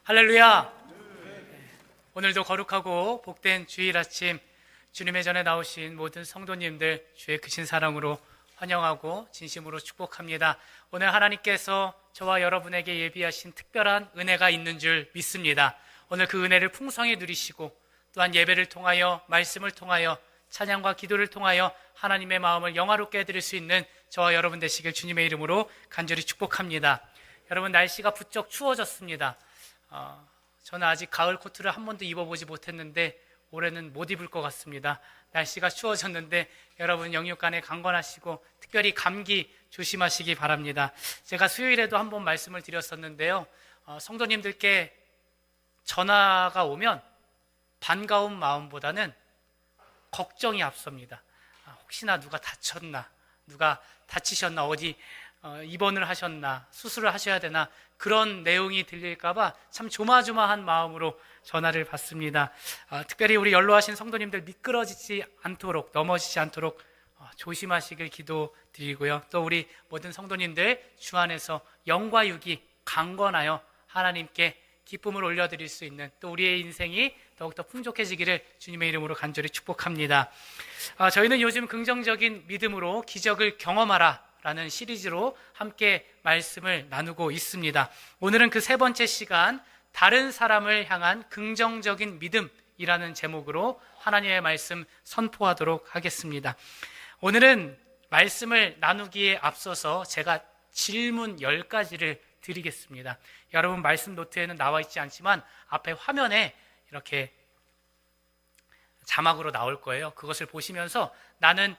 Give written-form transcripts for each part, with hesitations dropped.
할렐루야. 오늘도 거룩하고 복된 주일 아침 주님의 전에 나오신 모든 성도님들 주의 크신 사랑으로 환영하고 진심으로 축복합니다. 오늘 하나님께서 저와 여러분에게 예비하신 특별한 은혜가 있는 줄 믿습니다. 오늘 그 은혜를 풍성히 누리시고 또한 예배를 통하여 말씀을 통하여 찬양과 기도를 통하여 하나님의 마음을 영화롭게 해드릴 수 있는 저와 여러분 되시길 주님의 이름으로 간절히 축복합니다. 여러분, 날씨가 부쩍 추워졌습니다. 저는 아직 가을 코트를 한 번도 입어보지 못했는데 올해는 못 입을 것 같습니다. 날씨가 추워졌는데 여러분 영육간에 강건하시고 특별히 감기 조심하시기 바랍니다. 제가 수요일에도 한번 말씀을 드렸었는데요, 성도님들께 전화가 오면 반가운 마음보다는 걱정이 앞섭니다. 혹시나 누가 다쳤나, 누가 다치셨나, 어디 입원을 하셨나, 수술을 하셔야 되나, 그런 내용이 들릴까봐 참 조마조마한 마음으로 전화를 받습니다. 특별히 우리 연로하신 성도님들 미끄러지지 않도록, 넘어지지 않도록 조심하시길 기도드리고요. 또 우리 모든 성도님들 주 안에서 영과 육이 강건하여 하나님께 기쁨을 올려드릴 수 있는, 또 우리의 인생이 더욱더 풍족해지기를 주님의 이름으로 간절히 축복합니다. 저희는 요즘 긍정적인 믿음으로 기적을 경험하라 라는 시리즈로 함께 말씀을 나누고 있습니다. 오늘은 그 세 번째 시간, 다른 사람을 향한 긍정적인 믿음이라는 제목으로 하나님의 말씀 선포하도록 하겠습니다. 오늘은 말씀을 나누기에 앞서서 제가 질문 10가지를 드리겠습니다. 여러분 말씀 노트에는 나와 있지 않지만 앞에 화면에 이렇게 자막으로 나올 거예요. 그것을 보시면서 나는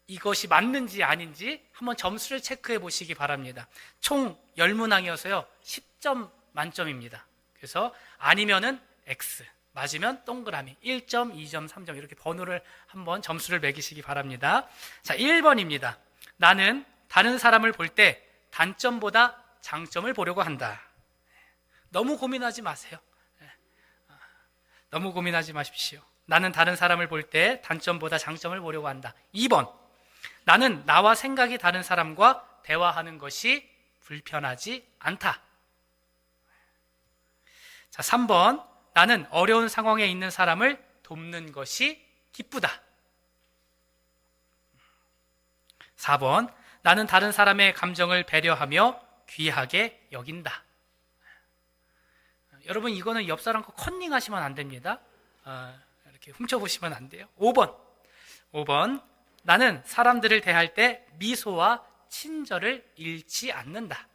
이것이 맞는지 아닌지 한번 점수를 체크해 보시기 바랍니다. 총 10문항이어서요 10점 만점입니다. 그래서 아니면은 X, 맞으면 동그라미, 1점, 2점, 3점 이렇게 번호를 한번 점수를 매기시기 바랍니다. 자, 1번입니다. 나는 다른 사람을 볼 때 단점보다 장점을 보려고 한다. 너무 고민하지 마세요. 너무 고민하지 마십시오. 나는 다른 사람을 볼 때 단점보다 장점을 보려고 한다. 2번, 나는 나와 생각이 다른 사람과 대화하는 것이 불편하지 않다. 자, 3번, 나는 어려운 상황에 있는 사람을 돕는 것이 기쁘다. 4번, 나는 다른 사람의 감정을 배려하며 귀하게 여긴다. 여러분, 이거는 옆 사람 거 컨닝하시면 안 됩니다. 이렇게 훔쳐보시면 안 돼요. 5번, 나는 사람들을 대할 때 미소와 친절을 잃지 않는다.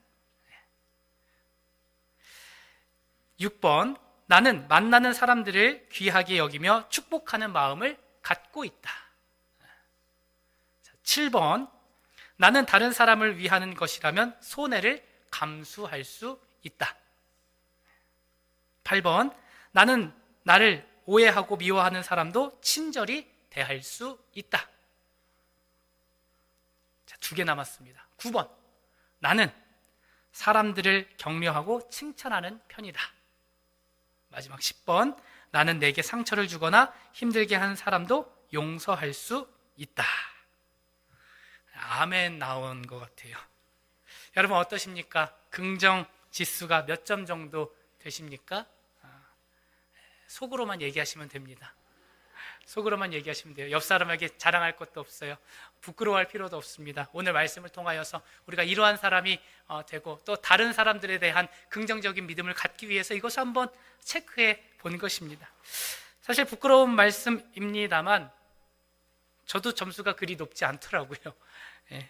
6번, 나는 만나는 사람들을 귀하게 여기며 축복하는 마음을 갖고 있다. 7번, 나는 다른 사람을 위하는 것이라면 손해를 감수할 수 있다. 8번, 나는 나를 오해하고 미워하는 사람도 친절히 대할 수 있다. 자, 2개 남았습니다. 9번, 나는 사람들을 격려하고 칭찬하는 편이다. 마지막 10번, 나는 내게 상처를 주거나 힘들게 하는 사람도 용서할 수 있다. 아멘 나온 것 같아요. 여러분 어떠십니까? 긍정 지수가 몇 점 정도 되십니까? 속으로만 얘기하시면 됩니다. 속으로만 얘기하시면 돼요. 옆 사람에게 자랑할 것도 없어요. 부끄러워할 필요도 없습니다. 오늘 말씀을 통하여서 우리가 이러한 사람이 되고 또 다른 사람들에 대한 긍정적인 믿음을 갖기 위해서 이것을 한번 체크해 본 것입니다. 사실 부끄러운 말씀입니다만 저도 점수가 그리 높지 않더라고요. 예.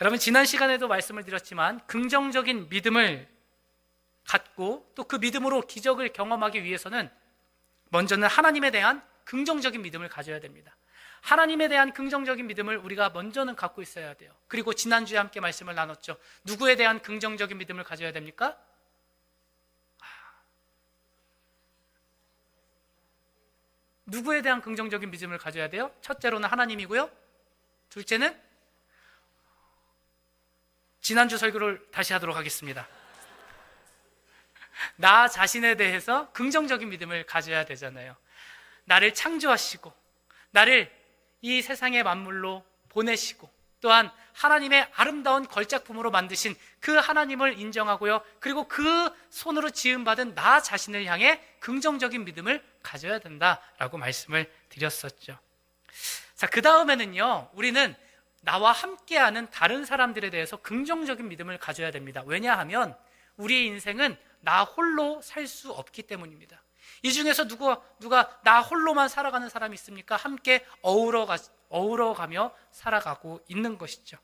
여러분, 지난 시간에도 말씀을 드렸지만 긍정적인 믿음을 갖고 또 그 믿음으로 기적을 경험하기 위해서는 먼저는 하나님에 대한 긍정적인 믿음을 가져야 됩니다. 하나님에 대한 긍정적인 믿음을 우리가 먼저는 갖고 있어야 돼요. 그리고 지난주에 함께 말씀을 나눴죠. 누구에 대한 긍정적인 믿음을 가져야 됩니까? 누구에 대한 긍정적인 믿음을 가져야 돼요? 첫째로는 하나님이고요. 둘째는 지난주 설교를 다시 하도록 하겠습니다. 나 자신에 대해서 긍정적인 믿음을 가져야 되잖아요. 나를 창조하시고 나를 이 세상의 만물로 보내시고 또한 하나님의 아름다운 걸작품으로 만드신 그 하나님을 인정하고요. 그리고 그 손으로 지음받은 나 자신을 향해 긍정적인 믿음을 가져야 된다라고 말씀을 드렸었죠. 자, 그 다음에는요, 우리는 나와 함께하는 다른 사람들에 대해서 긍정적인 믿음을 가져야 됩니다. 왜냐하면 우리의 인생은 나 홀로 살 수 없기 때문입니다. 이 중에서 누가 나 홀로만 살아가는 사람이 있습니까? 함께 어우러가며 살아가고 있는 것이죠.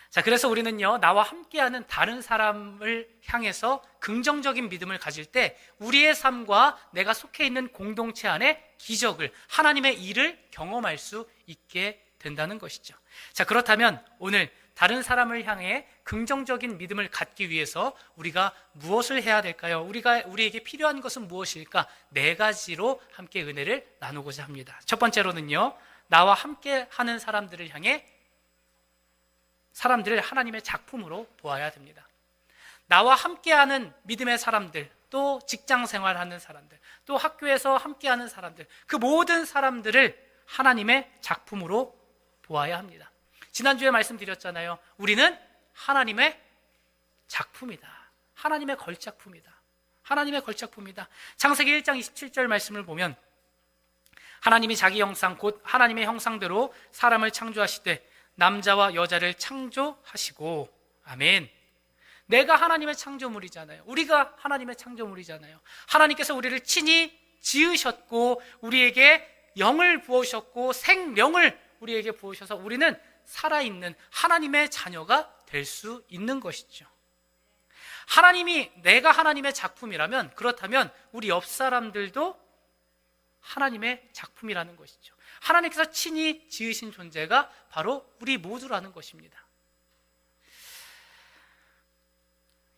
자, 그래서 우리는요, 나와 함께하는 다른 사람을 향해서 긍정적인 믿음을 가질 때 우리의 삶과 내가 속해 있는 공동체 안에 기적을, 하나님의 일을 경험할 수 있게 된다는 것이죠. 자, 그렇다면 오늘 다른 사람을 향해 긍정적인 믿음을 갖기 위해서 우리가 무엇을 해야 될까요? 우리에게 필요한 것은 무엇일까? 4가지로 함께 은혜를 나누고자 합니다. 첫 번째로는요, 나와 함께 하는 사람들을 향해 사람들을 하나님의 작품으로 보아야 됩니다. 나와 함께하는 믿음의 사람들, 또 직장 생활하는 사람들, 또 학교에서 함께하는 사람들, 그 모든 사람들을 하나님의 작품으로 보아야 합니다. 지난주에 말씀드렸잖아요. 우리는 하나님의 작품이다. 하나님의 걸작품이다. 하나님의 걸작품이다. 창세기 1장 27절 말씀을 보면 하나님이 자기 형상 곧 하나님의 형상대로 사람을 창조하시되 남자와 여자를 창조하시고, 아멘. 내가 하나님의 창조물이잖아요. 우리가 하나님의 창조물이잖아요. 하나님께서 우리를 친히 지으셨고 우리에게 영을 부으셨고 생명을 우리에게 부으셔서 우리는 살아있는 하나님의 자녀가 될 수 있는 것이죠. 내가 하나님의 작품이라면, 그렇다면 우리 옆 사람들도 하나님의 작품이라는 것이죠. 하나님께서 친히 지으신 존재가 바로 우리 모두라는 것입니다.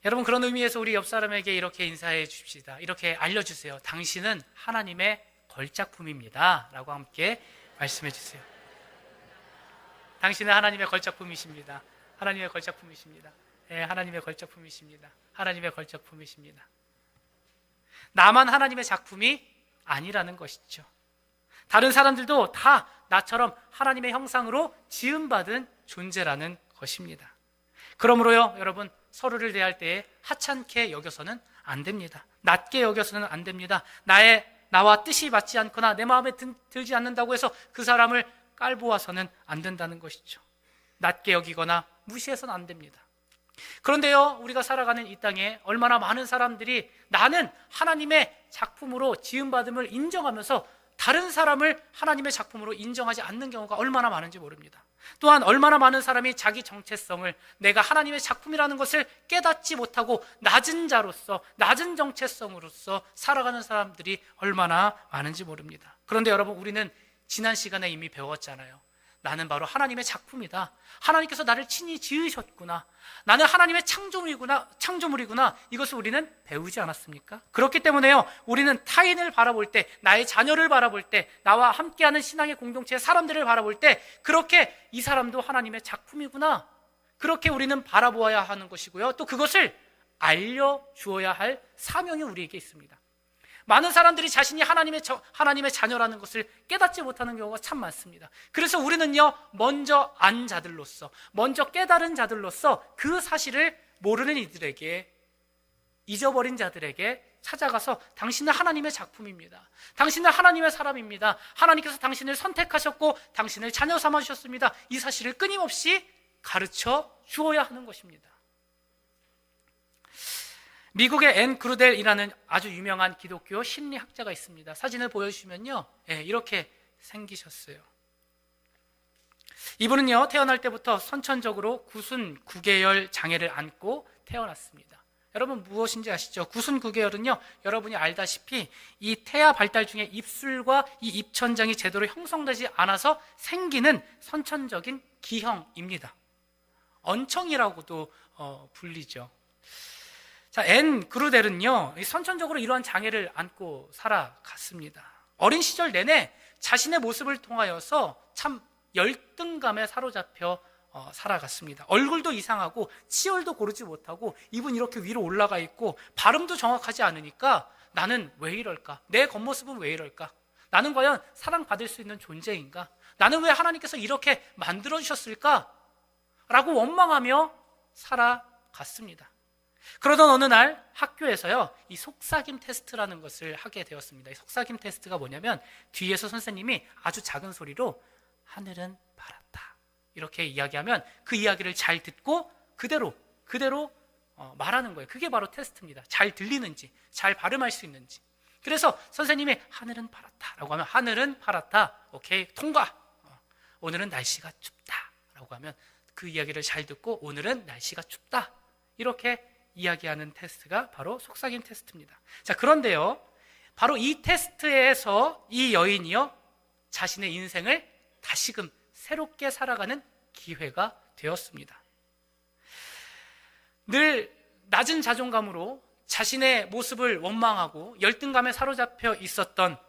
여러분, 그런 의미에서 우리 옆 사람에게 이렇게 인사해 줍시다. 이렇게 알려주세요. 당신은 하나님의 걸작품입니다 라고 함께 말씀해 주세요. 당신은 하나님의 걸작품이십니다. 하나님의 걸작품이십니다. 네, 하나님의 걸작품이십니다. 하나님의 걸작품이십니다. 나만 하나님의 작품이 아니라는 것이죠. 다른 사람들도 다 나처럼 하나님의 형상으로 지음받은 존재라는 것입니다. 그러므로요, 여러분, 서로를 대할 때에 하찮게 여겨서는 안 됩니다. 낮게 여겨서는 안 됩니다. 나와 뜻이 맞지 않거나 내 마음에 들지 않는다고 해서 그 사람을 깔보아서는 안 된다는 것이죠. 낮게 여기거나 무시해서는 안 됩니다. 그런데요, 우리가 살아가는 이 땅에 얼마나 많은 사람들이 나는 하나님의 작품으로 지음받음을 인정하면서 다른 사람을 하나님의 작품으로 인정하지 않는 경우가 얼마나 많은지 모릅니다. 또한 얼마나 많은 사람이 자기 정체성을, 내가 하나님의 작품이라는 것을 깨닫지 못하고 낮은 자로서, 낮은 정체성으로서 살아가는 사람들이 얼마나 많은지 모릅니다. 그런데 여러분, 우리는 지난 시간에 이미 배웠잖아요. 나는 바로 하나님의 작품이다. 하나님께서 나를 친히 지으셨구나. 나는 하나님의 창조물이구나. 이것을 우리는 배우지 않았습니까? 그렇기 때문에요, 우리는 타인을 바라볼 때, 나의 자녀를 바라볼 때, 나와 함께하는 신앙의 공동체의 사람들을 바라볼 때, 그렇게 이 사람도 하나님의 작품이구나, 그렇게 우리는 바라보아야 하는 것이고요. 또 그것을 알려주어야 할 사명이 우리에게 있습니다. 많은 사람들이 자신이 하나님의 자녀라는 것을 깨닫지 못하는 경우가 참 많습니다. 그래서 우리는요, 먼저 안 자들로서, 먼저 깨달은 자들로서 그 사실을 모르는 이들에게, 잊어버린 자들에게 찾아가서 당신은 하나님의 작품입니다. 당신은 하나님의 사람입니다. 하나님께서 당신을 선택하셨고 당신을 자녀 삼아주셨습니다. 이 사실을 끊임없이 가르쳐 주어야 하는 것입니다. 미국의 앤 그루델이라는 아주 유명한 기독교 심리학자가 있습니다. 사진을 보여주시면요, 이렇게 생기셨어요. 이분은요, 태어날 때부터 선천적으로 구순 9계열 장애를 안고 태어났습니다. 여러분, 무엇인지 아시죠? 구순 9계열은요, 여러분이 알다시피 이 태아 발달 중에 입술과 이 입천장이 제대로 형성되지 않아서 생기는 선천적인 기형입니다. 언청이라고도 불리죠. 자, 앤 그루델은요, 선천적으로 이러한 장애를 안고 살아갔습니다. 어린 시절 내내 자신의 모습을 통하여서 참 열등감에 사로잡혀 살아갔습니다. 얼굴도 이상하고 치열도 고르지 못하고 입은 이렇게 위로 올라가 있고 발음도 정확하지 않으니까 나는 왜 이럴까? 내 겉모습은 왜 이럴까? 나는 과연 사랑받을 수 있는 존재인가? 나는 왜 하나님께서 이렇게 만들어주셨을까? 라고 원망하며 살아갔습니다. 그러던 어느 날 학교에서요, 이 속삭임 테스트라는 것을 하게 되었습니다. 이 속삭임 테스트가 뭐냐면 뒤에서 선생님이 아주 작은 소리로 하늘은 파랗다 이렇게 이야기하면 그 이야기를 잘 듣고 그대로 말하는 거예요. 그게 바로 테스트입니다. 잘 들리는지, 잘 발음할 수 있는지. 그래서 선생님이 하늘은 파랗다라고 하면 하늘은 파랗다, 오케이, 통과. 오늘은 날씨가 춥다라고 하면 그 이야기를 잘 듣고 오늘은 날씨가 춥다 이렇게 이야기하는 테스트가 바로 속삭임 테스트입니다. 자, 그런데요, 바로 이 테스트에서 이 여인이요, 자신의 인생을 다시금 새롭게 살아가는 기회가 되었습니다. 늘 낮은 자존감으로 자신의 모습을 원망하고 열등감에 사로잡혀 있었던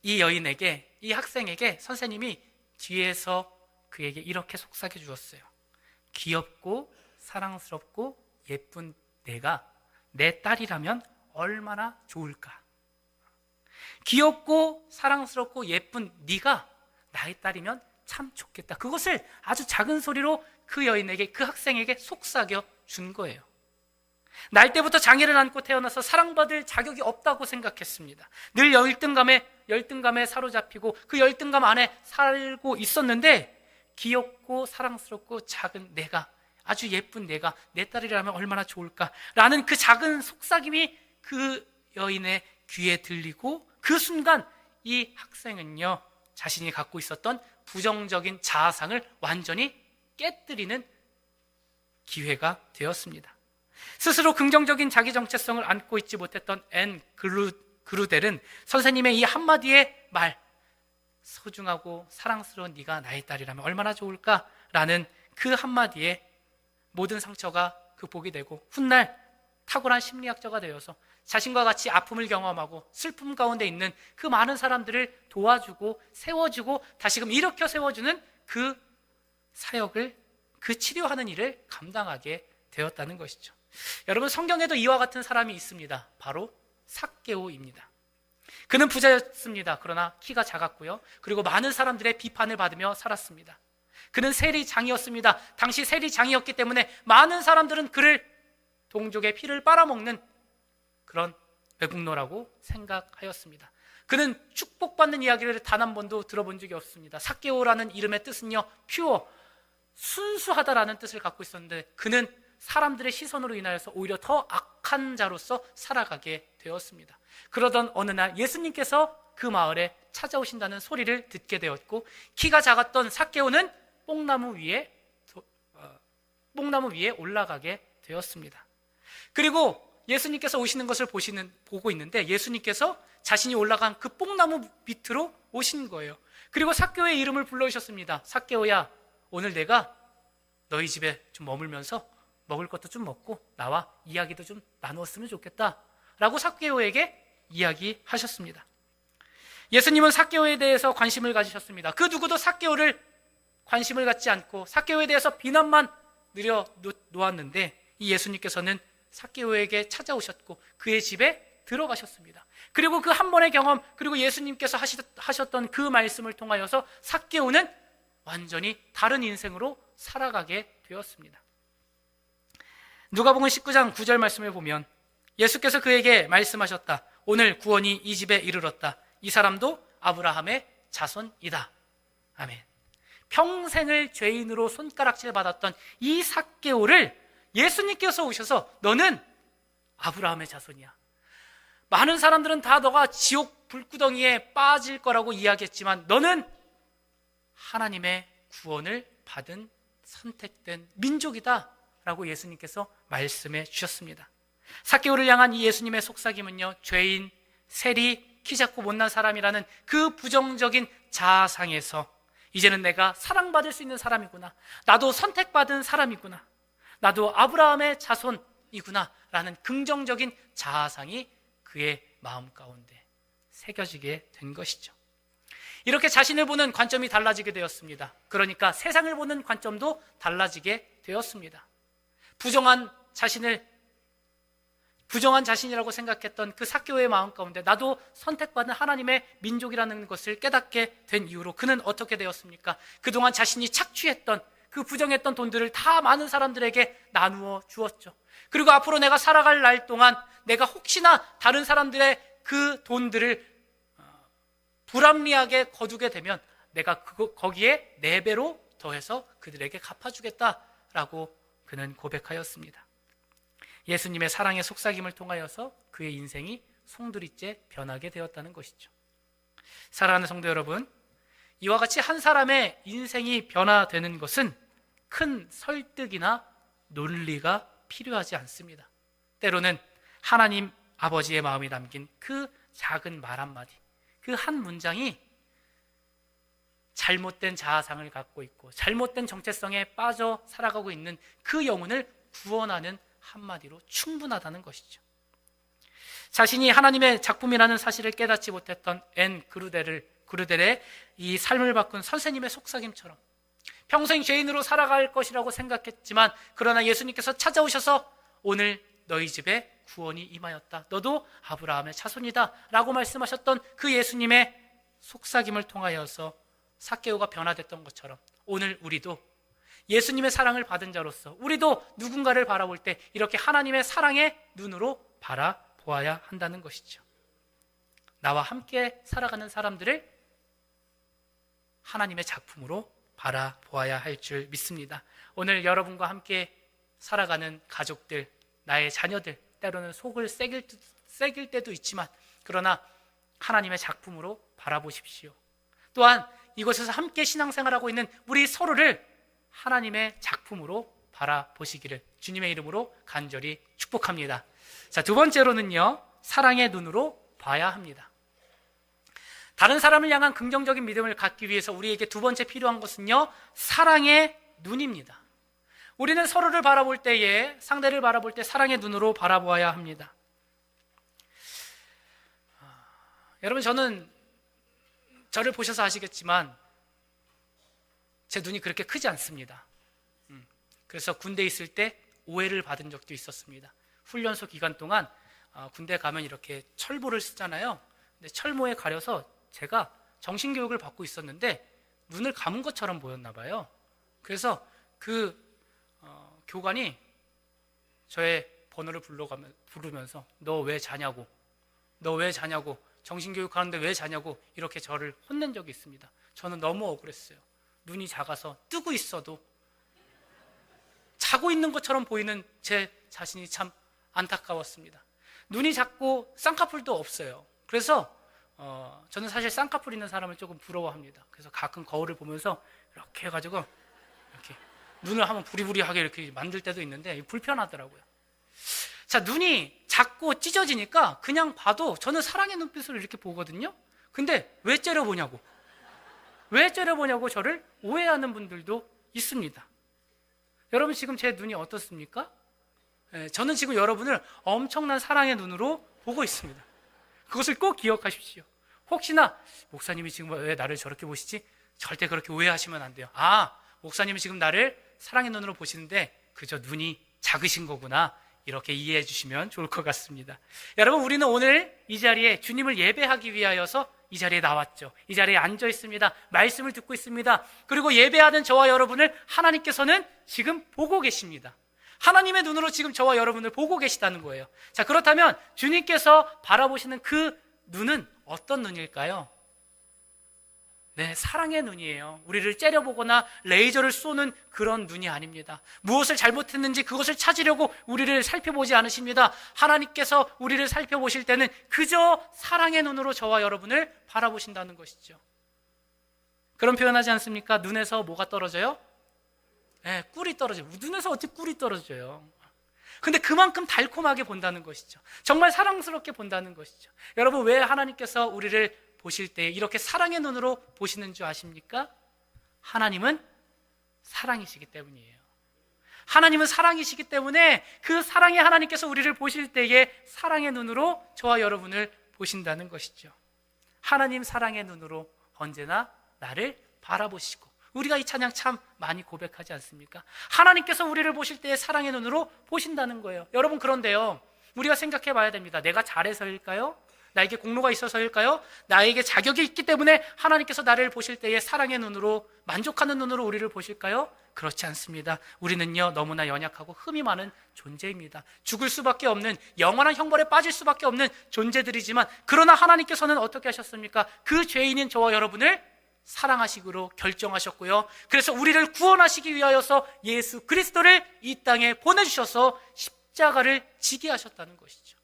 이 여인에게, 이 학생에게 선생님이 뒤에서 그에게 이렇게 속삭여 주었어요. 귀엽고 사랑스럽고 예쁜 내가 내 딸이라면 얼마나 좋을까? 귀엽고 사랑스럽고 예쁜 네가 나의 딸이면 참 좋겠다. 그것을 아주 작은 소리로 그 여인에게, 그 학생에게 속삭여 준 거예요. 날 때부터 장애를 안고 태어나서 사랑받을 자격이 없다고 생각했습니다. 늘 열등감에 사로잡히고 그 열등감 안에 살고 있었는데 귀엽고 사랑스럽고 작은 내가, 아주 예쁜 내가 내 딸이라면 얼마나 좋을까라는 그 작은 속삭임이 그 여인의 귀에 들리고 그 순간 이 학생은요, 자신이 갖고 있었던 부정적인 자아상을 완전히 깨뜨리는 기회가 되었습니다. 스스로 긍정적인 자기 정체성을 안고 있지 못했던 앤 그루델은 선생님의 이 한마디의 말, 소중하고 사랑스러운 네가 나의 딸이라면 얼마나 좋을까라는 그 한마디에 모든 상처가 극복이 되고 훗날 탁월한 심리학자가 되어서 자신과 같이 아픔을 경험하고 슬픔 가운데 있는 그 많은 사람들을 도와주고 세워주고 다시금 일으켜 세워주는 그 사역을, 그 치료하는 일을 감당하게 되었다는 것이죠. 여러분, 성경에도 이와 같은 사람이 있습니다. 바로 삭개오입니다. 그는 부자였습니다. 그러나 키가 작았고요, 그리고 많은 사람들의 비판을 받으며 살았습니다. 그는 세리장이었습니다. 당시 세리장이었기 때문에 많은 사람들은 그를 동족의 피를 빨아먹는 그런 외국노라고 생각하였습니다. 그는 축복받는 이야기를 단 한 번도 들어본 적이 없습니다. 삭개오라는 이름의 뜻은요, 퓨어, 순수하다라는 뜻을 갖고 있었는데 그는 사람들의 시선으로 인하여서 오히려 더 악한 자로서 살아가게 되었습니다. 그러던 어느 날 예수님께서 그 마을에 찾아오신다는 소리를 듣게 되었고 키가 작았던 삭개오는 뽕나무 위에 올라가게 되었습니다. 그리고 예수님께서 오시는 것을 보고 있는데 예수님께서 자신이 올라간 그 뽕나무 밑으로 오신 거예요. 그리고 삭개오의 이름을 불러주셨습니다. 삭개오야, 오늘 내가 너희 집에 좀 머물면서 먹을 것도 좀 먹고 나와 이야기도 좀 나누었으면 좋겠다 라고 삭개오에게 이야기하셨습니다. 예수님은 삭개오에 대해서 관심을 가지셨습니다. 그 누구도 삭개오를 관심을 갖지 않고 삭개오에 대해서 비난만 놓았는데 이 예수님께서는 삭개오에게 찾아오셨고 그의 집에 들어가셨습니다. 그리고 그 한 번의 경험, 그리고 예수님께서 하셨던 그 말씀을 통하여서 삭개오는 완전히 다른 인생으로 살아가게 되었습니다. 누가복음 19장 9절 말씀을 보면 예수께서 그에게 말씀하셨다. 오늘 구원이 이 집에 이르렀다. 이 사람도 아브라함의 자손이다. 아멘. 평생을 죄인으로 손가락질 받았던 이 삭개오를 예수님께서 오셔서 너는 아브라함의 자손이야. 많은 사람들은 다 너가 지옥 불구덩이에 빠질 거라고 이야기했지만 너는 하나님의 구원을 받은 선택된 민족이다 라고 예수님께서 말씀해 주셨습니다. 삭개오를 향한 이 예수님의 속삭임은요, 죄인, 세리, 키 작고 못난 사람이라는 그 부정적인 자아상에서 이제는 내가 사랑받을 수 있는 사람이구나, 나도 선택받은 사람이구나, 나도 아브라함의 자손이구나 라는 긍정적인 자아상이 그의 마음 가운데 새겨지게 된 것이죠. 이렇게 자신을 보는 관점이 달라지게 되었습니다. 그러니까 세상을 보는 관점도 달라지게 되었습니다. 부정한 자신이라고 생각했던 그 삭개오의 마음 가운데 나도 선택받은 하나님의 민족이라는 것을 깨닫게 된 이후로 그는 어떻게 되었습니까? 그동안 자신이 착취했던 그 부정했던 돈들을 다 많은 사람들에게 나누어 주었죠. 그리고 앞으로 내가 살아갈 날 동안 내가 혹시나 다른 사람들의 그 돈들을 불합리하게 거두게 되면 내가 거기에 4배로 더해서 그들에게 갚아주겠다라고 그는 고백하였습니다. 예수님의 사랑의 속삭임을 통하여서 그의 인생이 송두리째 변하게 되었다는 것이죠. 사랑하는 성도 여러분, 이와 같이 한 사람의 인생이 변화되는 것은 큰 설득이나 논리가 필요하지 않습니다. 때로는 하나님 아버지의 마음이 담긴 그 작은 말 한마디, 그 한 문장이 잘못된 자아상을 갖고 있고 잘못된 정체성에 빠져 살아가고 있는 그 영혼을 구원하는 한마디로 충분하다는 것이죠. 자신이 하나님의 작품이라는 사실을 깨닫지 못했던 앤 그루델의 이 삶을 바꾼 선생님의 속삭임처럼 평생 죄인으로 살아갈 것이라고 생각했지만 그러나 예수님께서 찾아오셔서 오늘 너희 집에 구원이 임하였다. 너도 아브라함의 자손이다 라고 말씀하셨던 그 예수님의 속삭임을 통하여서 삭개오가 변화됐던 것처럼 오늘 우리도 예수님의 사랑을 받은 자로서 우리도 누군가를 바라볼 때 이렇게 하나님의 사랑의 눈으로 바라보아야 한다는 것이죠. 나와 함께 살아가는 사람들을 하나님의 작품으로 바라보아야 할 줄 믿습니다. 오늘 여러분과 함께 살아가는 가족들, 나의 자녀들, 때로는 속을 새길 때도 있지만 그러나 하나님의 작품으로 바라보십시오. 또한 이곳에서 함께 신앙생활하고 있는 우리 서로를 하나님의 작품으로 바라보시기를 주님의 이름으로 간절히 축복합니다. 자, 두 번째로는요, 사랑의 눈으로 봐야 합니다. 다른 사람을 향한 긍정적인 믿음을 갖기 위해서 우리에게 두 번째 필요한 것은요, 사랑의 눈입니다. 우리는 서로를 바라볼 때에, 상대를 바라볼 때 사랑의 눈으로 바라보아야 합니다. 여러분, 저는 저를 보셔서 아시겠지만 제 눈이 그렇게 크지 않습니다. 그래서 군대에 있을 때 오해를 받은 적도 있었습니다. 훈련소 기간 동안 군대 가면 이렇게 철모를 쓰잖아요. 근데 철모에 가려서 제가 정신교육을 받고 있었는데 눈을 감은 것처럼 보였나 봐요. 그래서 그 교관이 저의 번호를 부르면서 너 왜 자냐고, 정신교육 하는데 왜 자냐고 이렇게 저를 혼낸 적이 있습니다. 저는 너무 억울했어요. 눈이 작아서 뜨고 있어도 자고 있는 것처럼 보이는 제 자신이 참 안타까웠습니다. 눈이 작고 쌍꺼풀도 없어요. 그래서 저는 사실 쌍꺼풀 있는 사람을 조금 부러워합니다. 그래서 가끔 거울을 보면서 이렇게 해가지고 이렇게 눈을 한번 부리부리하게 이렇게 만들 때도 있는데 불편하더라고요. 자, 눈이 작고 찢어지니까 그냥 봐도 저는 사랑의 눈빛으로 이렇게 보거든요. 근데 왜 째려보냐고 저를 오해하는 분들도 있습니다. 여러분, 지금 제 눈이 어떻습니까? 저는 지금 여러분을 엄청난 사랑의 눈으로 보고 있습니다. 그것을 꼭 기억하십시오. 혹시나 목사님이 지금 왜 나를 저렇게 보시지? 절대 그렇게 오해하시면 안 돼요. 목사님이 지금 나를 사랑의 눈으로 보시는데 그저 눈이 작으신 거구나, 이렇게 이해해 주시면 좋을 것 같습니다. 여러분, 우리는 오늘 이 자리에 주님을 예배하기 위하여서 이 자리에 나왔죠. 이 자리에 앉아 있습니다. 말씀을 듣고 있습니다. 그리고 예배하는 저와 여러분을 하나님께서는 지금 보고 계십니다. 하나님의 눈으로 지금 저와 여러분을 보고 계시다는 거예요. 자, 그렇다면 주님께서 바라보시는 그 눈은 어떤 눈일까요? 네, 사랑의 눈이에요. 우리를 째려보거나 레이저를 쏘는 그런 눈이 아닙니다. 무엇을 잘못했는지 그것을 찾으려고 우리를 살펴보지 않으십니다. 하나님께서 우리를 살펴보실 때는 그저 사랑의 눈으로 저와 여러분을 바라보신다는 것이죠. 그런 표현하지 않습니까? 눈에서 뭐가 떨어져요? 네, 꿀이 떨어져요. 눈에서 어떻게 꿀이 떨어져요? 근데 그만큼 달콤하게 본다는 것이죠. 정말 사랑스럽게 본다는 것이죠. 여러분, 왜 하나님께서 우리를 보실 때 이렇게 사랑의 눈으로 보시는 줄 아십니까? 하나님은 사랑이시기 때문이에요. 하나님은 사랑이시기 때문에 그 사랑의 하나님께서 우리를 보실 때에 사랑의 눈으로 저와 여러분을 보신다는 것이죠. 하나님 사랑의 눈으로 언제나 나를 바라보시고, 우리가 이 찬양 참 많이 고백하지 않습니까? 하나님께서 우리를 보실 때에 사랑의 눈으로 보신다는 거예요. 여러분, 그런데요, 우리가 생각해 봐야 됩니다. 내가 잘해서일까요? 나에게 공로가 있어서일까요? 나에게 자격이 있기 때문에 하나님께서 나를 보실 때에 사랑의 눈으로, 만족하는 눈으로 우리를 보실까요? 그렇지 않습니다. 우리는요, 너무나 연약하고 흠이 많은 존재입니다. 죽을 수밖에 없는, 영원한 형벌에 빠질 수밖에 없는 존재들이지만, 그러나 하나님께서는 어떻게 하셨습니까? 그 죄인인 저와 여러분을 사랑하시기로 결정하셨고요, 그래서 우리를 구원하시기 위하여서 예수 그리스도를 이 땅에 보내주셔서 십자가를 지게 하셨다는 것이죠.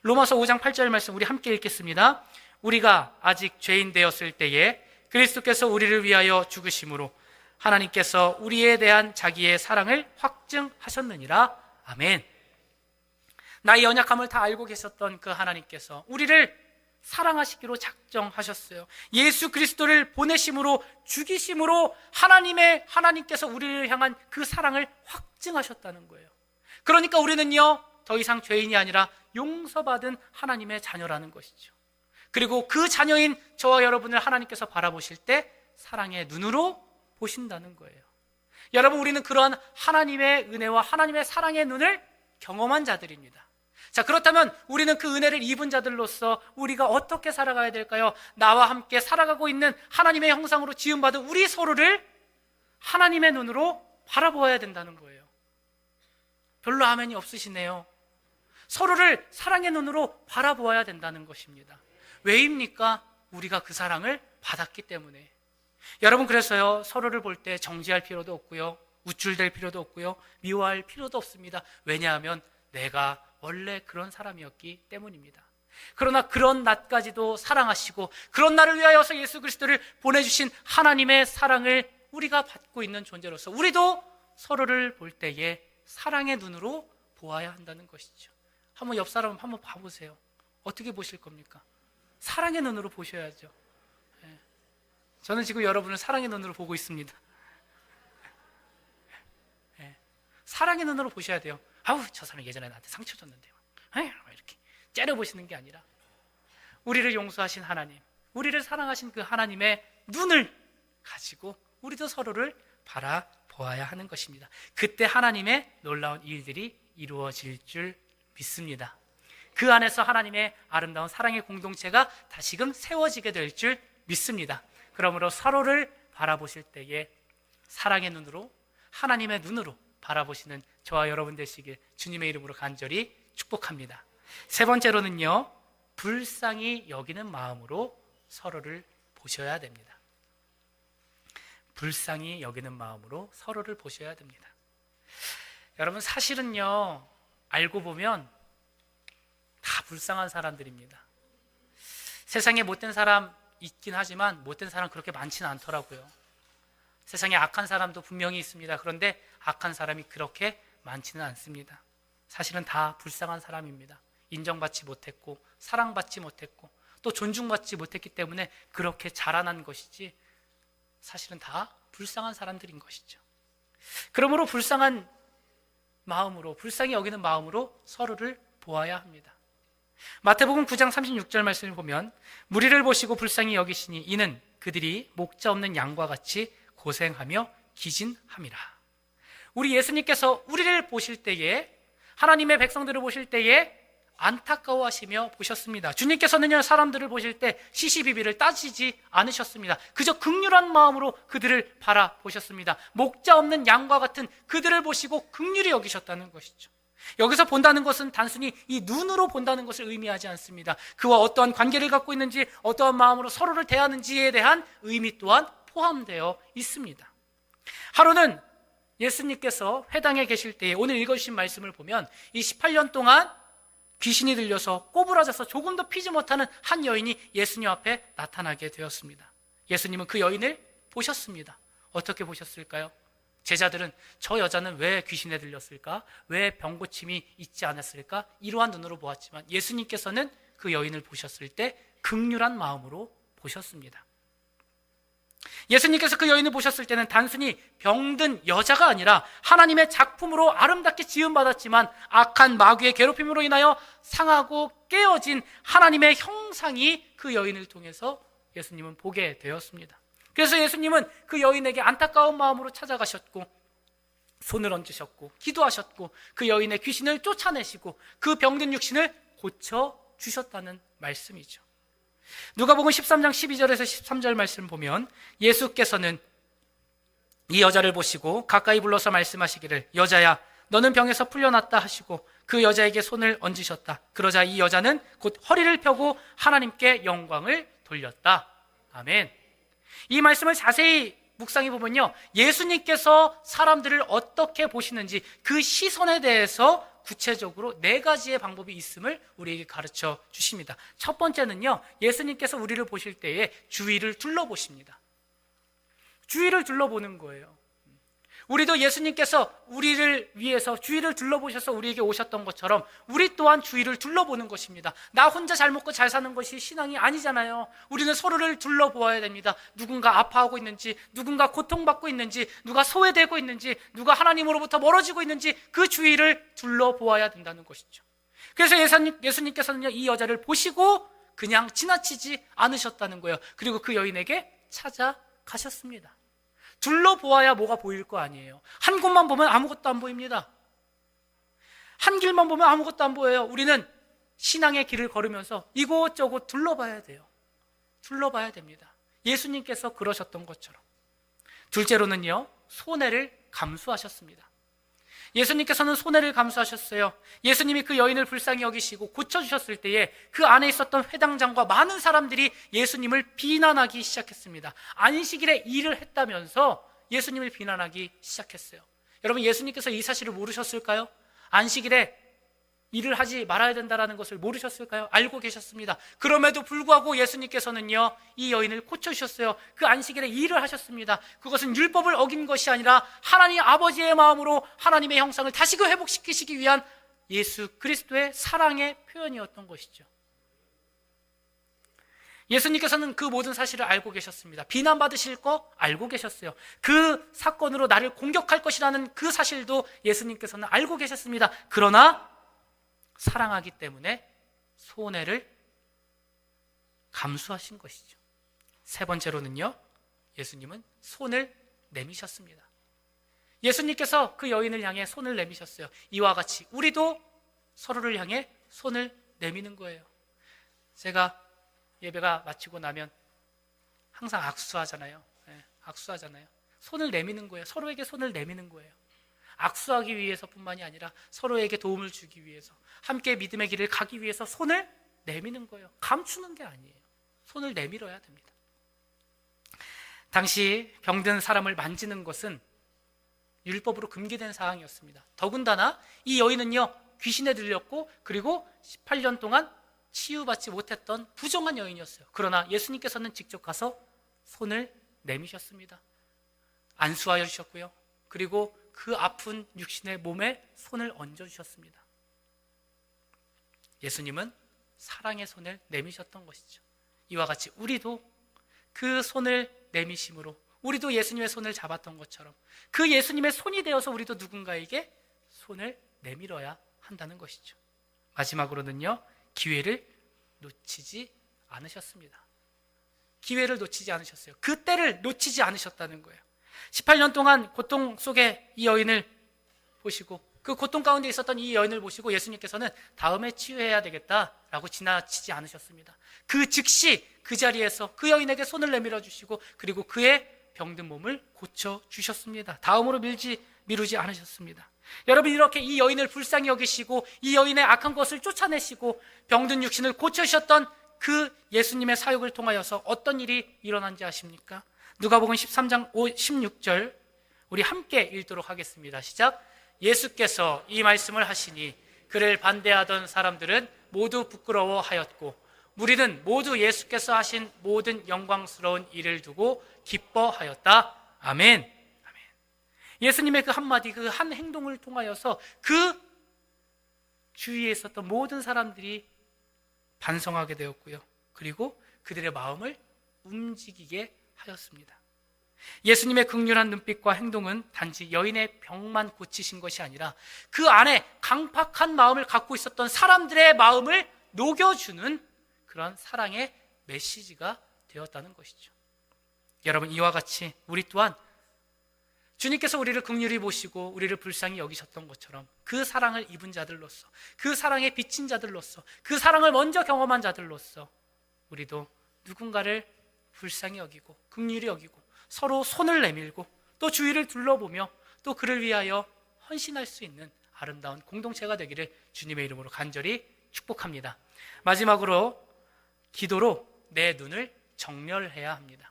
로마서 5장 8절 말씀 우리 함께 읽겠습니다. 우리가 아직 죄인 되었을 때에 그리스도께서 우리를 위하여 죽으심으로 하나님께서 우리에 대한 자기의 사랑을 확증하셨느니라. 아멘. 나의 연약함을 다 알고 계셨던 그 하나님께서 우리를 사랑하시기로 작정하셨어요. 예수 그리스도를 보내심으로, 죽이심으로 하나님께서 우리를 향한 그 사랑을 확증하셨다는 거예요. 그러니까 우리는요, 더 이상 죄인이 아니라 용서받은 하나님의 자녀라는 것이죠. 그리고 그 자녀인 저와 여러분을 하나님께서 바라보실 때 사랑의 눈으로 보신다는 거예요. 여러분, 우리는 그러한 하나님의 은혜와 하나님의 사랑의 눈을 경험한 자들입니다. 자, 그렇다면 우리는 그 은혜를 입은 자들로서 우리가 어떻게 살아가야 될까요? 나와 함께 살아가고 있는 하나님의 형상으로 지음받은 우리 서로를 하나님의 눈으로 바라보아야 된다는 거예요. 별로 아멘이 없으시네요. 서로를 사랑의 눈으로 바라보아야 된다는 것입니다. 왜입니까? 우리가 그 사랑을 받았기 때문에. 여러분, 그래서요, 서로를 볼 때 정죄할 필요도 없고요, 우쭐댈 필요도 없고요, 미워할 필요도 없습니다. 왜냐하면 내가 원래 그런 사람이었기 때문입니다. 그러나 그런 나까지도 사랑하시고 그런 나를 위하여서 예수 그리스도를 보내주신 하나님의 사랑을 우리가 받고 있는 존재로서 우리도 서로를 볼 때에 사랑의 눈으로 보아야 한다는 것이죠. 한번 옆 사람 한번 봐보세요. 어떻게 보실 겁니까? 사랑의 눈으로 보셔야죠. 저는 지금 여러분을 사랑의 눈으로 보고 있습니다. 사랑의 눈으로 보셔야 돼요. 아우, 저 사람 예전에 나한테 상처 줬는데요, 이렇게 째려보시는 게 아니라 우리를 용서하신 하나님, 우리를 사랑하신 그 하나님의 눈을 가지고 우리도 서로를 바라보아야 하는 것입니다. 그때 하나님의 놀라운 일들이 이루어질 줄 믿습니다. 그 안에서 하나님의 아름다운 사랑의 공동체가 다시금 세워지게 될 줄 믿습니다. 그러므로 서로를 바라보실 때에 사랑의 눈으로, 하나님의 눈으로 바라보시는 저와 여러분 되시길 주님의 이름으로 간절히 축복합니다. 세 번째로는요, 불쌍히 여기는 마음으로 서로를 보셔야 됩니다. 불쌍히 여기는 마음으로 서로를 보셔야 됩니다. 여러분, 사실은요, 알고 보면 다 불쌍한 사람들입니다. 세상에 못된 사람 있긴 하지만 못된 사람 그렇게 많지는 않더라고요. 세상에 악한 사람도 분명히 있습니다. 그런데 악한 사람이 그렇게 많지는 않습니다. 사실은 다 불쌍한 사람입니다. 인정받지 못했고 사랑받지 못했고 또 존중받지 못했기 때문에 그렇게 자라난 것이지, 사실은 다 불쌍한 사람들인 것이죠. 그러므로 불쌍한 마음으로, 불쌍히 여기는 마음으로 서로를 보아야 합니다. 마태복음 9장 36절 말씀을 보면 무리를 보시고 불쌍히 여기시니 이는 그들이 목자 없는 양과 같이 고생하며 기진함이라. 우리 예수님께서 우리를 보실 때에, 하나님의 백성들을 보실 때에 안타까워하시며 보셨습니다. 주님께서는요, 사람들을 보실 때 시시비비를 따지지 않으셨습니다. 그저 긍휼한 마음으로 그들을 바라보셨습니다. 목자 없는 양과 같은 그들을 보시고 긍휼히 여기셨다는 것이죠. 여기서 본다는 것은 단순히 이 눈으로 본다는 것을 의미하지 않습니다. 그와 어떠한 관계를 갖고 있는지, 어떠한 마음으로 서로를 대하는지에 대한 의미 또한 포함되어 있습니다. 하루는 예수님께서 회당에 계실 때에 오늘 읽어주신 말씀을 보면 이 18년 동안 귀신이 들려서 꼬부라져서 조금도 피지 못하는 한 여인이 예수님 앞에 나타나게 되었습니다. 예수님은 그 여인을 보셨습니다. 어떻게 보셨을까요? 제자들은 저 여자는 왜 귀신에 들렸을까? 왜 병고침이 있지 않았을까? 이러한 눈으로 보았지만 예수님께서는 그 여인을 보셨을 때 긍휼한 마음으로 보셨습니다. 예수님께서 그 여인을 보셨을 때는 단순히 병든 여자가 아니라 하나님의 작품으로 아름답게 지음받았지만 악한 마귀의 괴롭힘으로 인하여 상하고 깨어진 하나님의 형상이 그 여인을 통해서 예수님은 보게 되었습니다. 그래서 예수님은 그 여인에게 안타까운 마음으로 찾아가셨고 손을 얹으셨고 기도하셨고 그 여인의 귀신을 쫓아내시고 그 병든 육신을 고쳐 주셨다는 말씀이죠. 누가복음 13장 12절에서 13절 말씀 보면 예수께서는 이 여자를 보시고 가까이 불러서 말씀하시기를 여자야 너는 병에서 풀려났다 하시고 그 여자에게 손을 얹으셨다. 그러자 이 여자는 곧 허리를 펴고 하나님께 영광을 돌렸다. 아멘. 이 말씀을 자세히 묵상해 보면요, 예수님께서 사람들을 어떻게 보시는지 그 시선에 대해서 구체적으로 4가지의 방법이 있음을 우리에게 가르쳐 주십니다. 첫 번째는요, 예수님께서 우리를 보실 때에 주위를 둘러보십니다. 주위를 둘러보는 거예요. 우리도 예수님께서 우리를 위해서 주위를 둘러보셔서 우리에게 오셨던 것처럼 우리 또한 주위를 둘러보는 것입니다. 나 혼자 잘 먹고 잘 사는 것이 신앙이 아니잖아요. 우리는 서로를 둘러보아야 됩니다. 누군가 아파하고 있는지, 누군가 고통받고 있는지, 누가 소외되고 있는지, 누가 하나님으로부터 멀어지고 있는지 그 주위를 둘러보아야 된다는 것이죠. 그래서 예수님께서는요, 이 여자를 보시고 그냥 지나치지 않으셨다는 거예요. 그리고 그 여인에게 찾아가셨습니다. 둘러보아야 뭐가 보일 거 아니에요. 한 곳만 보면 아무것도 안 보입니다. 한 길만 보면 아무것도 안 보여요. 우리는 신앙의 길을 걸으면서 이곳저곳 둘러봐야 돼요. 둘러봐야 됩니다. 예수님께서 그러셨던 것처럼. 둘째로는요, 손해를 감수하셨습니다. 예수님께서는 손해를 감수하셨어요. 예수님이 그 여인을 불쌍히 여기시고 고쳐주셨을 때에 그 안에 있었던 회당장과 많은 사람들이 예수님을 비난하기 시작했습니다. 안식일에 일을 했다면서 예수님을 비난하기 시작했어요. 여러분, 예수님께서 이 사실을 모르셨을까요? 안식일에 일을 하지 말아야 된다는 것을 모르셨을까요? 알고 계셨습니다. 그럼에도 불구하고 예수님께서는요, 이 여인을 고쳐주셨어요. 그 안식일에 일을 하셨습니다. 그것은 율법을 어긴 것이 아니라 하나님 아버지의 마음으로 하나님의 형상을 다시 회복시키시기 위한 예수 그리스도의 사랑의 표현이었던 것이죠. 예수님께서는 그 모든 사실을 알고 계셨습니다. 비난받으실 거 알고 계셨어요. 그 사건으로 나를 공격할 것이라는 그 사실도 예수님께서는 알고 계셨습니다. 그러나 사랑하기 때문에 손해를 감수하신 것이죠. 세 번째로는요, 예수님은 손을 내미셨습니다. 예수님께서 그 여인을 향해 손을 내미셨어요. 이와 같이 우리도 서로를 향해 손을 내미는 거예요. 제가 예배가 마치고 나면 항상 악수하잖아요. 네, 악수하잖아요. 손을 내미는 거예요. 서로에게 손을 내미는 거예요. 악수하기 위해서뿐만이 아니라 서로에게 도움을 주기 위해서, 함께 믿음의 길을 가기 위해서 손을 내미는 거예요. 감추는 게 아니에요. 손을 내밀어야 됩니다. 당시 병든 사람을 만지는 것은 율법으로 금기된 사항이었습니다. 더군다나 이 여인은요, 귀신에 들렸고 그리고 18년 동안 치유받지 못했던 부정한 여인이었어요. 그러나 예수님께서는 직접 가서 손을 내미셨습니다. 안수하여 주셨고요. 그리고 그 아픈 육신의 몸에 손을 얹어주셨습니다. 예수님은 사랑의 손을 내미셨던 것이죠. 이와 같이 우리도 그 손을 내미심으로 우리도 예수님의 손을 잡았던 것처럼 그 예수님의 손이 되어서 우리도 누군가에게 손을 내밀어야 한다는 것이죠. 마지막으로는요, 기회를 놓치지 않으셨습니다. 기회를 놓치지 않으셨어요. 그 때를 놓치지 않으셨다는 거예요. 18년 동안 고통 속에 이 여인을 보시고 그 고통 가운데 있었던 이 여인을 보시고 예수님께서는 다음에 치유해야 되겠다라고 지나치지 않으셨습니다. 그 즉시 그 자리에서 그 여인에게 손을 내밀어 주시고 그리고 그의 병든 몸을 고쳐주셨습니다. 다음으로 미루지 않으셨습니다. 여러분, 이렇게 이 여인을 불쌍히 여기시고 이 여인의 악한 것을 쫓아내시고 병든 육신을 고쳐주셨던 그 예수님의 사역을 통하여서 어떤 일이 일어난지 아십니까? 누가복음 13장 16절 우리 함께 읽도록 하겠습니다. 시작. 예수께서 이 말씀을 하시니 그를 반대하던 사람들은 모두 부끄러워하였고 무리는 모두 예수께서 하신 모든 영광스러운 일을 두고 기뻐하였다. 아멘. 아멘. 예수님의 그 한마디, 그 한 행동을 통하여서 그 주위에 있었던 모든 사람들이 반성하게 되었고요. 그리고 그들의 마음을 움직이게 하였습니다. 예수님의 극률한 눈빛과 행동은 단지 여인의 병만 고치신 것이 아니라 그 안에 강팍한 마음을 갖고 있었던 사람들의 마음을 녹여주는 그런 사랑의 메시지가 되었다는 것이죠. 여러분, 이와 같이 우리 또한 주님께서 우리를 긍휼히 보시고 우리를 불쌍히 여기셨던 것처럼 그 사랑을 입은 자들로서, 그 사랑에 비친 자들로서, 그 사랑을 먼저 경험한 자들로서 우리도 누군가를 불쌍히 여기고 긍휼히 여기고 서로 손을 내밀고 또 주위를 둘러보며 또 그를 위하여 헌신할 수 있는 아름다운 공동체가 되기를 주님의 이름으로 간절히 축복합니다. 마지막으로 기도로 내 눈을 정렬해야 합니다.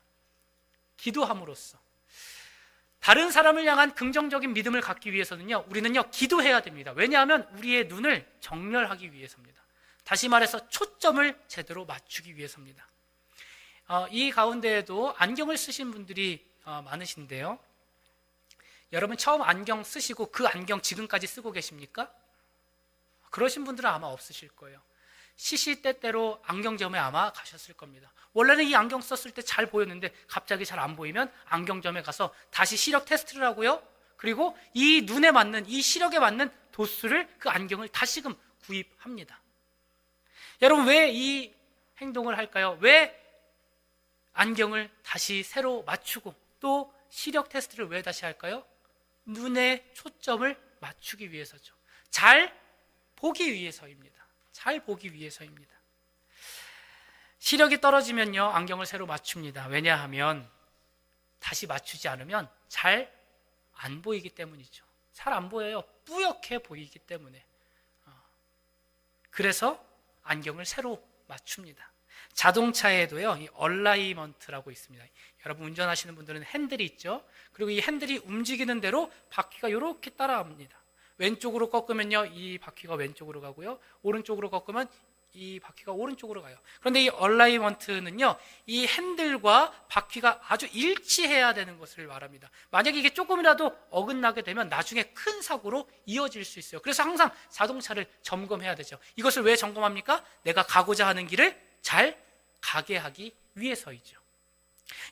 기도함으로써 다른 사람을 향한 긍정적인 믿음을 갖기 위해서는요, 우리는요 기도해야 됩니다. 왜냐하면 우리의 눈을 정렬하기 위해서입니다. 다시 말해서 초점을 제대로 맞추기 위해서입니다. 이 가운데에도 안경을 쓰신 분들이 많으신데요, 여러분 처음 안경 쓰시고 그 안경 지금까지 쓰고 계십니까? 그러신 분들은 아마 없으실 거예요. 시시때때로 안경점에 아마 가셨을 겁니다. 원래는 이 안경 썼을 때 잘 보였는데 갑자기 잘 안 보이면 안경점에 가서 다시 시력 테스트를 하고요, 그리고 이 눈에 맞는, 이 시력에 맞는 도수를, 그 안경을 다시금 구입합니다. 여러분 왜 이 행동을 할까요? 왜 안경을 다시 새로 맞추고 또 시력 테스트를 왜 다시 할까요? 눈의 초점을 맞추기 위해서죠. 잘 보기 위해서입니다. 잘 보기 위해서입니다. 시력이 떨어지면요 안경을 새로 맞춥니다. 왜냐하면 다시 맞추지 않으면 잘 안 보이기 때문이죠. 잘 안 보여요. 뿌옇게 보이기 때문에. 그래서 안경을 새로 맞춥니다. 자동차에도요 이 얼라이먼트라고 있습니다. 여러분 운전하시는 분들은 핸들이 있죠. 그리고 이 핸들이 움직이는 대로 바퀴가 이렇게 따라갑니다. 왼쪽으로 꺾으면요 이 바퀴가 왼쪽으로 가고요, 오른쪽으로 꺾으면 이 바퀴가 오른쪽으로 가요. 그런데 이 얼라이먼트는요 이 핸들과 바퀴가 아주 일치해야 되는 것을 말합니다. 만약에 이게 조금이라도 어긋나게 되면 나중에 큰 사고로 이어질 수 있어요. 그래서 항상 자동차를 점검해야 되죠. 이것을 왜 점검합니까? 내가 가고자 하는 길을 잘 가게 하기 위해서이죠.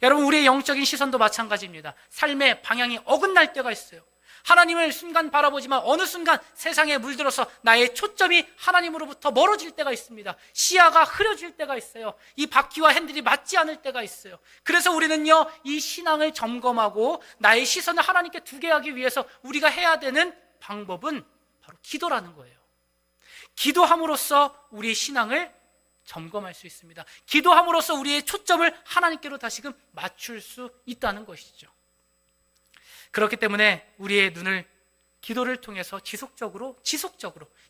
여러분 우리의 영적인 시선도 마찬가지입니다. 삶의 방향이 어긋날 때가 있어요. 하나님을 순간 바라보지만 어느 순간 세상에 물들어서 나의 초점이 하나님으로부터 멀어질 때가 있습니다. 시야가 흐려질 때가 있어요. 이 바퀴와 핸들이 맞지 않을 때가 있어요. 그래서 우리는요 이 신앙을 점검하고 나의 시선을 하나님께 두게 하기 위해서 우리가 해야 되는 방법은 바로 기도라는 거예요. 기도함으로써 우리의 신앙을 점검할 수 있습니다. 기도함으로써 우리의 초점을 하나님께로 다시금 맞출 수 있다는 것이죠. 그렇기 때문에 우리의 눈을 기도를 통해서 지속적으로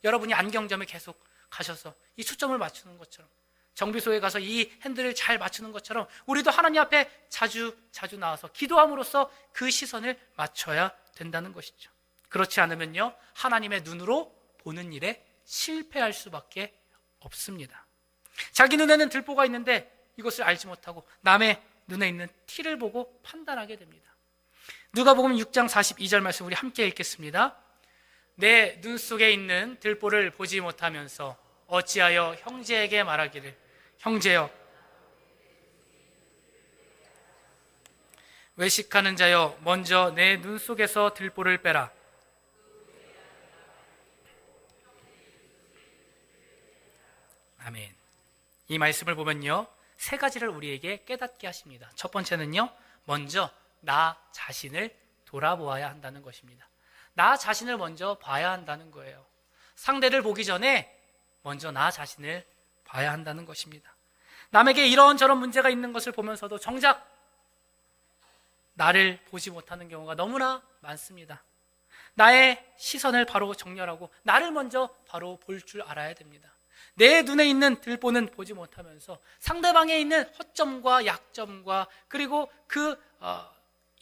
여러분이 안경점에 계속 가셔서 이 초점을 맞추는 것처럼, 정비소에 가서 이 핸들을 잘 맞추는 것처럼 우리도 하나님 앞에 자주 나와서 기도함으로써 그 시선을 맞춰야 된다는 것이죠. 그렇지 않으면요 하나님의 눈으로 보는 일에 실패할 수밖에 없습니다. 자기 눈에는 들보가 있는데 이것을 알지 못하고 남의 눈에 있는 티를 보고 판단하게 됩니다. 누가복음 6장 42절 말씀 우리 함께 읽겠습니다. 내 눈 속에 있는 들보를 보지 못하면서 어찌하여 형제에게 말하기를 형제여, 외식하는 자여 먼저 내 눈 속에서 들보를 빼라. 아멘. 이 말씀을 보면요 세 가지를 우리에게 깨닫게 하십니다. 첫 번째는요 먼저 나 자신을 돌아보아야 한다는 것입니다. 나 자신을 먼저 봐야 한다는 거예요. 상대를 보기 전에 먼저 나 자신을 봐야 한다는 것입니다. 남에게 이런저런 문제가 있는 것을 보면서도 정작 나를 보지 못하는 경우가 너무나 많습니다. 나의 시선을 바로 정렬하고 나를 먼저 바로 볼 줄 알아야 됩니다. 내 눈에 있는 들보는 보지 못하면서 상대방에 있는 허점과 약점과 그리고 그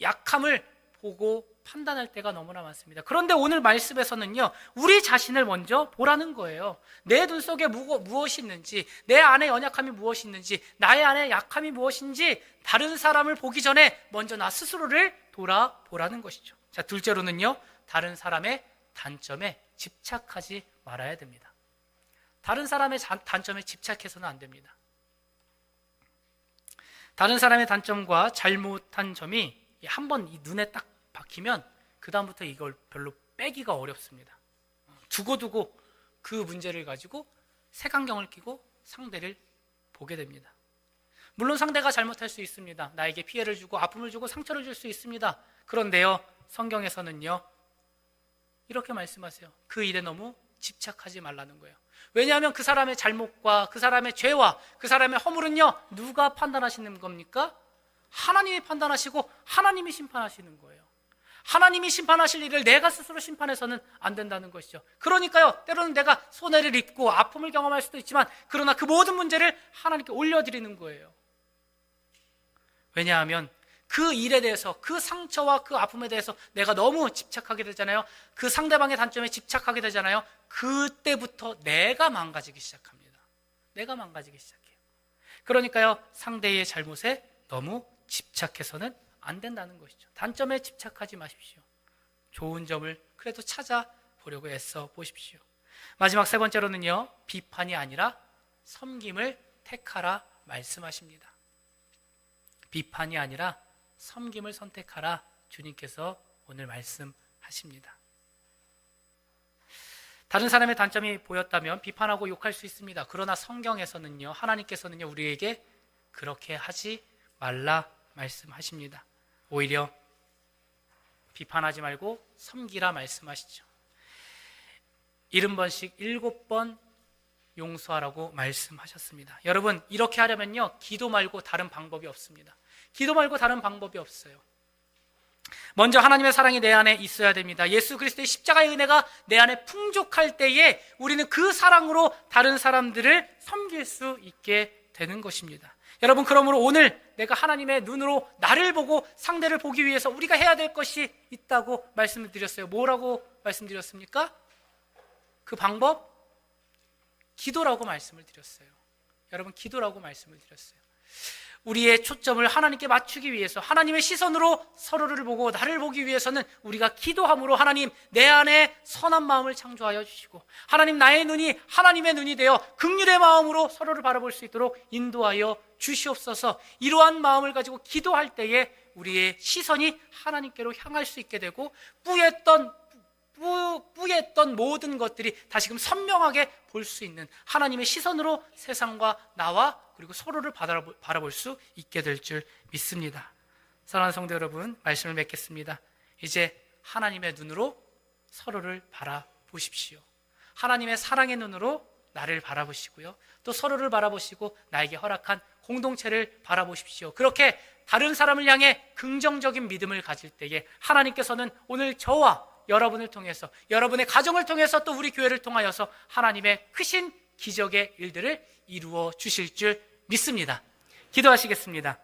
약함을 보고 판단할 때가 너무나 많습니다. 그런데 오늘 말씀에서는요 우리 자신을 먼저 보라는 거예요. 내 눈 속에 무엇이 있는지, 내 안에 연약함이 무엇이 있는지, 나의 안에 약함이 무엇인지 다른 사람을 보기 전에 먼저 나 스스로를 돌아보라는 것이죠. 자, 둘째로는요 다른 사람의 단점에 집착하지 말아야 됩니다. 다른 사람의 단점에 집착해서는 안 됩니다. 다른 사람의 단점과 잘못한 점이 한번 이 눈에 딱 박히면 그 다음부터 이걸 별로 빼기가 어렵습니다. 두고두고 그 문제를 가지고 색안경을 끼고 상대를 보게 됩니다. 물론 상대가 잘못할 수 있습니다. 나에게 피해를 주고 아픔을 주고 상처를 줄 수 있습니다. 그런데요 성경에서는요, 이렇게 말씀하세요. 그 일에 너무 집착하지 말라는 거예요. 왜냐하면 그 사람의 잘못과 그 사람의 죄와 그 사람의 허물은요, 누가 판단하시는 겁니까? 하나님이 판단하시고 하나님이 심판하시는 거예요. 하나님이 심판하실 일을 내가 스스로 심판해서는 안 된다는 것이죠. 그러니까요, 때로는 내가 손해를 입고 아픔을 경험할 수도 있지만, 그러나 그 모든 문제를 하나님께 올려드리는 거예요. 왜냐하면 그 일에 대해서, 그 상처와 그 아픔에 대해서 내가 너무 집착하게 되잖아요. 그 상대방의 단점에 집착하게 되잖아요. 그때부터 내가 망가지기 시작합니다. 내가 망가지기 시작해요. 그러니까요, 상대의 잘못에 너무 집착해서는 안 된다는 것이죠. 단점에 집착하지 마십시오. 좋은 점을 그래도 찾아보려고 애써 보십시오. 마지막 세 번째로는요, 비판이 아니라 섬김을 택하라 말씀하십니다. 비판이 아니라 섬김을 선택하라 주님께서 오늘 말씀하십니다. 다른 사람의 단점이 보였다면 비판하고 욕할 수 있습니다. 그러나 성경에서는요, 하나님께서는요, 우리에게 그렇게 하지 말라 말씀하십니다. 오히려 비판하지 말고 섬기라 말씀하시죠. 70번씩 7번 용서하라고 말씀하셨습니다. 여러분, 이렇게 하려면요, 기도 말고 다른 방법이 없습니다. 기도 말고 다른 방법이 없어요. 먼저 하나님의 사랑이 내 안에 있어야 됩니다. 예수 그리스도의 십자가의 은혜가 내 안에 풍족할 때에 우리는 그 사랑으로 다른 사람들을 섬길 수 있게 되는 것입니다. 여러분, 그러므로 오늘 내가 하나님의 눈으로 나를 보고 상대를 보기 위해서 우리가 해야 될 것이 있다고 말씀을 드렸어요. 뭐라고 말씀드렸습니까? 그 방법? 기도라고 말씀을 드렸어요. 여러분, 기도라고 말씀을 드렸어요. 우리의 초점을 하나님께 맞추기 위해서, 하나님의 시선으로 서로를 보고 나를 보기 위해서는 우리가 기도함으로 하나님, 내 안에 선한 마음을 창조하여 주시고, 하나님, 나의 눈이 하나님의 눈이 되어 긍휼의 마음으로 서로를 바라볼 수 있도록 인도하여 주시옵소서. 이러한 마음을 가지고 기도할 때에 우리의 시선이 하나님께로 향할 수 있게 되고, 뿌였던 모든 것들이 다시금 선명하게 볼 수 있는 하나님의 시선으로 세상과 나와 그리고 서로를 바라볼 수 있게 될 줄 믿습니다. 사랑하는 성도 여러분, 말씀을 맺겠습니다. 이제 하나님의 눈으로 서로를 바라보십시오. 하나님의 사랑의 눈으로 나를 바라보시고요, 또 서로를 바라보시고 나에게 허락한 공동체를 바라보십시오. 그렇게 다른 사람을 향해 긍정적인 믿음을 가질 때에 하나님께서는 오늘 저와 여러분을 통해서, 여러분의 가정을 통해서, 또 우리 교회를 통하여서 하나님의 크신 기적의 일들을 이루어 주실 줄 믿습니다. 기도하시겠습니다.